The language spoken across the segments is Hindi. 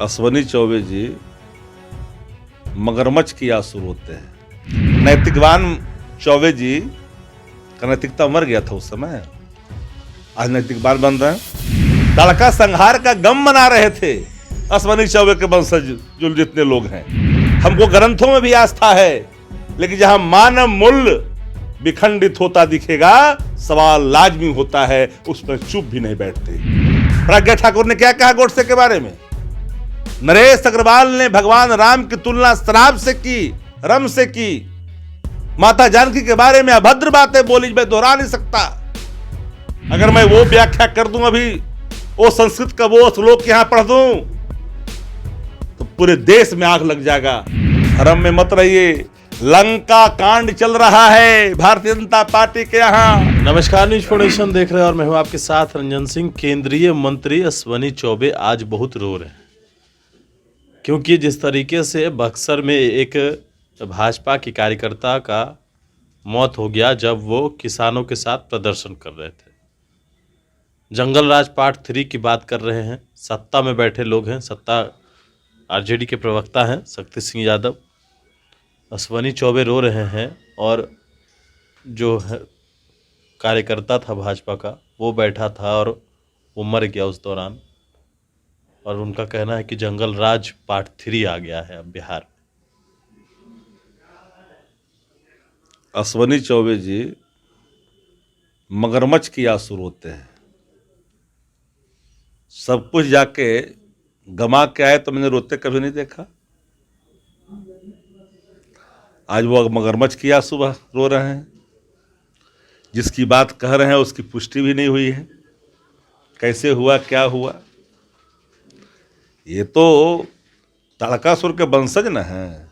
अश्वनी चौबे जी मगरमच्छ की आंसू रोते हैं। नैतिकवान चौबे जी का नैतिकता मर गया था उस समय, आज नैतिकवान बन रहे हैं। तड़का संहार का गम मना रहे थे अश्वनी चौबे के वंशज जो जितने लोग हैं। हमको ग्रंथों में भी आस्था है, लेकिन जहां मानव मूल्य विखंडित होता दिखेगा सवाल लाजमी होता है, उस पर चुप भी नहीं बैठते। प्रज्ञा ठाकुर ने क्या कहा गोडसे के बारे में? नरेश अग्रवाल ने भगवान राम की तुलना शराब से की, रम से की। माता जानकी के बारे में अभद्र बातें बोली, मैं दोहरा नहीं सकता। अगर मैं वो व्याख्या कर दूं अभी, वो संस्कृत का वो श्लोक यहां पढ़ दूं, तो पूरे देश में आग लग जाएगा। भ्रम में मत रहिए, लंका कांड चल रहा है भारतीय जनता पार्टी के यहाँ। नमस्कार, न्यूज फाउंडेशन देख रहे हैं और मैं हूं आपके साथ रंजन सिंह। केंद्रीय मंत्री अश्वनी चौबे आज बहुत रो रहे हैं, क्योंकि जिस तरीके से बक्सर में एक भाजपा की कार्यकर्ता का मौत हो गया जब वो किसानों के साथ प्रदर्शन कर रहे थे। जंगल राज पार्ट 3 की बात कर रहे हैं। सत्ता में बैठे लोग हैं, सत्ता आरजेडी के प्रवक्ता हैं शक्ति सिंह यादव। अश्वनी चौबे रो रहे हैं और जो है कार्यकर्ता था भाजपा का वो बैठा था और वो मर गया उस दौरान। और उनका कहना है कि जंगल राज पार्ट 3 आ गया है अब बिहार में। अश्वनी चौबे जी मगरमच्छ की आंसू रोते हैं। सब कुछ जाके गमा के आए तो मैंने रोते कभी नहीं देखा। आज वो मगरमच्छ की आंसू रो रहे हैं। जिसकी बात कह रहे हैं उसकी पुष्टि भी नहीं हुई है, कैसे हुआ क्या हुआ। ये तो ताड़कासुर के वंशज न है।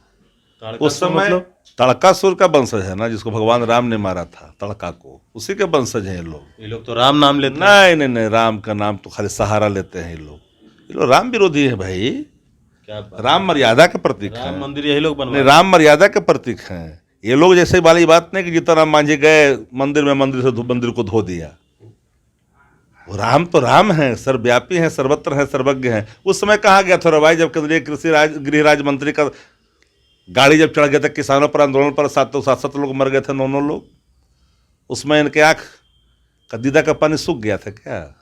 उस समय ताड़कासुर का वंशज है ना, जिसको भगवान राम ने मारा था, तड़का को, उसी के वंशज हैं ये लोग। ये लोग तो राम नाम लेते हैं। नहीं, राम का नाम तो खाली सहारा लेते हैं ये लोग राम विरोधी है भाई। क्या राम मर्यादा के प्रतीक है। राम मंदिर यही लोग बनवाए। नहीं, राम मर्यादा के प्रतीक हैं ये लोग। जैसे वाली बात नहीं कि जीतन मांझी गए मंदिर में, मंदिर से मंदिर को धो दिया। वो राम तो राम हैं, सर्वव्यापी हैं, सर्वत्र हैं, सर्वज्ञ हैं। उस समय कहाँ गया था भाई जब केंद्रीय गृह राज्य मंत्री का गाड़ी जब चढ़ गया था किसानों पर आंदोलन पर, 7 लोग मर गए थे, 9 लोग। उसमें इनके आँख का दीदा का पानी सूख गया था क्या?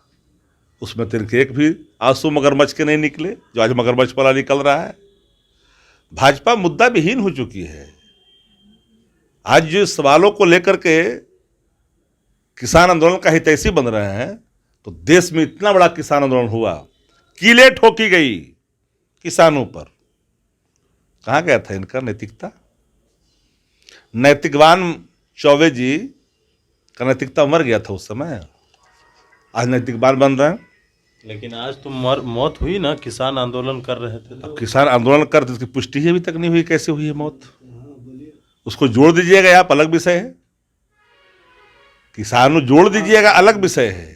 उसमें तो इनके एक भी आंसू मगरमच्छ के नहीं निकले, जो आज मगरमच्छ वाला निकल रहा है। भाजपा मुद्दा विहीन हो चुकी है। आज जो सवालों को लेकर के किसान आंदोलन का हितैषी बन रहे हैं, तो देश में इतना बड़ा किसान आंदोलन हुआ, कीलें ठोकी गई किसानों पर। कहाँ गया था इनका नैतिकता? नैतिकवान चौबे जी का नैतिकता मर गया था उस समय, आज नैतिकवान बन रहे हैं। लेकिन आज तो मौत हुई ना, किसान आंदोलन कर रहे थे तो। किसान आंदोलन कर, उसकी पुष्टि ही अभी तक नहीं हुई, कैसे हुई है मौत? उसको जोड़ दीजिएगा, आप अलग विषय है। किसान जोड़ दीजिएगा, अलग विषय है।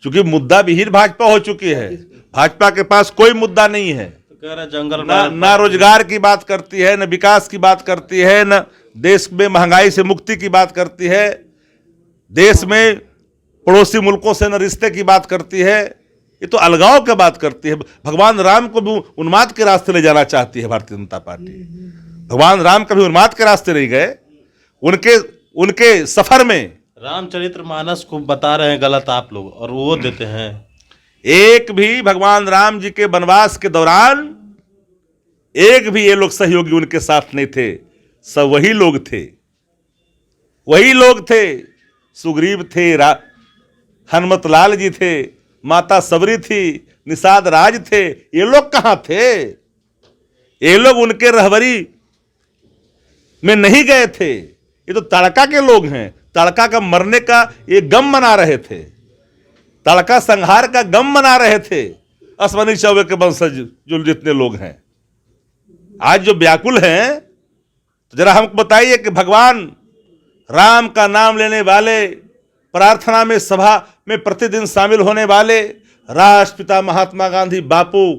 क्योंकि मुद्दा विहीन भाजपा हो चुकी है। भाजपा के पास कोई मुद्दा नहीं है। तो कह रहे जंगल ना रोजगार की बात करती है, न विकास की बात करती है, न देश में महंगाई से मुक्ति की बात करती है, देश में पड़ोसी मुल्कों से न रिश्ते की बात करती है। ये तो अलगाव की बात करती है। भगवान राम को भी उन्माद के रास्ते ले जाना चाहती है भारतीय जनता पार्टी। भगवान राम कभी उन्माद के रास्ते नहीं गए। उनके सफर में रामचरितमानस को बता रहे हैं गलत आप लोग, और वो देते हैं। एक भी भगवान राम जी के वनवास के दौरान एक भी ये लोग सहयोगी उनके साथ नहीं थे। सब वही लोग थे। सुग्रीव थे, हनुमत लाल जी थे, माता सबरी थी, निषाद राज थे। ये लोग कहां थे? ये लोग उनके रहबरी में नहीं गए थे। ये तो तड़का के लोग हैं। तड़का का मरने का ये गम मना रहे थे, तड़का संहार का गम मना रहे थे अश्वनी चौबे के वंशज जो जितने लोग हैं। आज जो व्याकुल हैं, तो जरा हमको बताइए कि भगवान राम का नाम लेने वाले, प्रार्थना में, सभा में प्रतिदिन शामिल होने वाले राष्ट्रपिता महात्मा गांधी बापू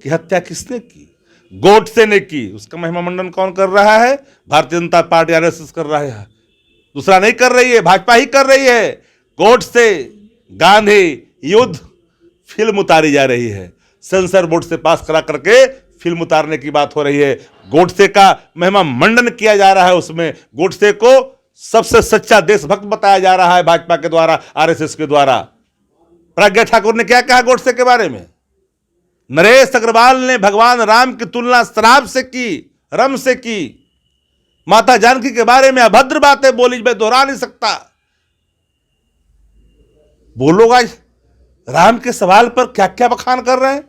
की हत्या किसने की? गोडसे ने की। उसका महिमा मंडन कौन कर रहा है? भारतीय जनता पार्टी, आरएसएस कर रहा है। दूसरा नहीं कर रही है, भाजपा ही कर रही है। गोडसे गांधी युद्ध फिल्म उतारी जा रही है। सेंसर बोर्ड से पास करा करके फिल्म उतारने की बात हो रही है। गोडसे का महिमा मंडन किया जा रहा है, उसमें गोडसे को सबसे सच्चा देशभक्त बताया जा रहा है भाजपा के द्वारा, आरएसएस के द्वारा। प्रज्ञा ठाकुर ने क्या कहा गोडसे के बारे में? नरेश अग्रवाल ने भगवान राम की तुलना शराब से की, रम से की। माता जानकी के बारे में अभद्र बातें बोली, मैं दोहरा नहीं सकता। वो लोग आज राम के सवाल पर क्या क्या बखान कर रहे हैं,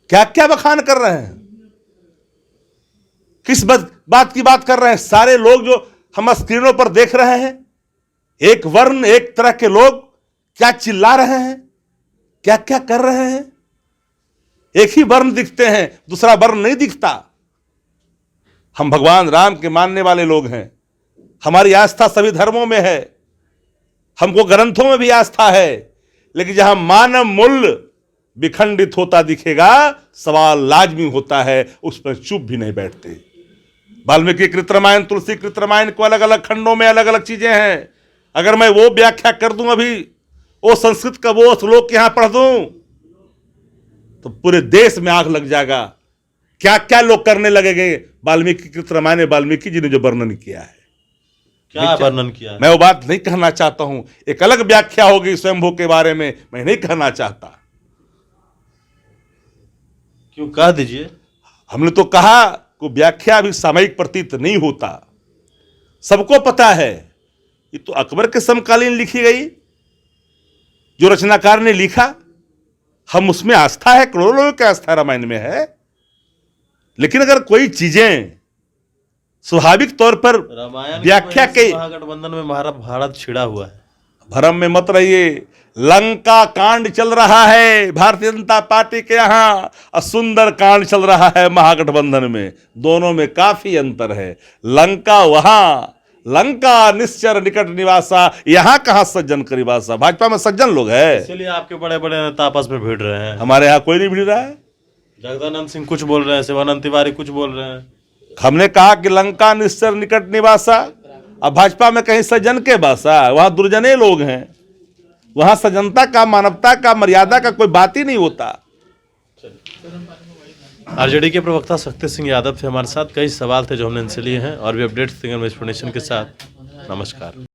क्या क्या बखान कर रहे हैं, किस बात की बात कर रहे हैं? सारे लोग जो हम स्क्रीनों पर देख रहे हैं, एक वर्ण एक तरह के लोग क्या चिल्ला रहे हैं, क्या क्या कर रहे हैं। एक ही वर्ण दिखते हैं, दूसरा वर्ण नहीं दिखता। हम भगवान राम के मानने वाले लोग हैं, हमारी आस्था सभी धर्मों में है, हमको ग्रंथों में भी आस्था है, लेकिन जहां मानव मूल्य विखंडित होता दिखेगा, सवाल लाजमी होता है, उस पर चुप भी नहीं बैठते। वाल्मीकि कृत रामायण, तुलसी कृत रामायण को अलग अलग खंडों में अलग अलग चीजें हैं। अगर मैं वो व्याख्या कर दूं, अभी वो संस्कृत का वो श्लोक यहां पढ़ दूं, तो पूरे देश में आग लग जाएगा। क्या क्या लोग करने लगेंगे। वाल्मीकि कृत रामायण में वाल्मीकि जी ने जो वर्णन किया है, क्या वर्णन किया है? मैं वो बात नहीं कहना चाहता हूं। एक अलग व्याख्या होगी स्वयंभू के बारे में, मैं नहीं कहना चाहता। क्यों, कह दीजिए। हमने तो कहा कि व्याख्या भी सामयिक प्रतीत नहीं होता। सबको पता है ये तो अकबर के समकालीन लिखी गई, जो रचनाकार ने लिखा, हम उसमें आस्था है, करोड़ों लोगों की आस्था रामायण में है। लेकिन अगर कोई चीजें स्वाभाविक तौर पर रामायण व्याख्या के महागठबंधन में भारत छिड़ा हुआ है। भ्रम में मत रहिए। लंका कांड चल रहा है भारतीय जनता पार्टी के यहां, और सुंदर कांड चल रहा है महागठबंधन में। दोनों में काफी अंतर है। लंका वहां, लंका निश्चर निकट निवासा, यहां कहां सज्जन का निवासा। भाजपा में सज्जन लोग है, इसलिए आपके बड़े बड़े नेता आपस में भिड़ रहे हैं। हमारे यहां कोई नहीं भिड़ रहा है। जगदानंद सिंह कुछ बोल रहे हैं, शिवानंद तिवारी कुछ बोल रहे हैं। हमने कहा कि लंका निश्चर निकट निवासा, अब भाजपा में कहीं सज्जन के बासा, वहां दुर्जने लोग हैं। वहां सज्जनता का, मानवता का, मर्यादा का कोई बात ही नहीं होता। आरजेडी के प्रवक्ता शक्ति सिंह यादव थे हमारे साथ। कई सवाल थे जो हमने इनसे लिए हैं, और भी अपडेट्स देंगे एक्सप्लेनेशन के साथ। नमस्कार।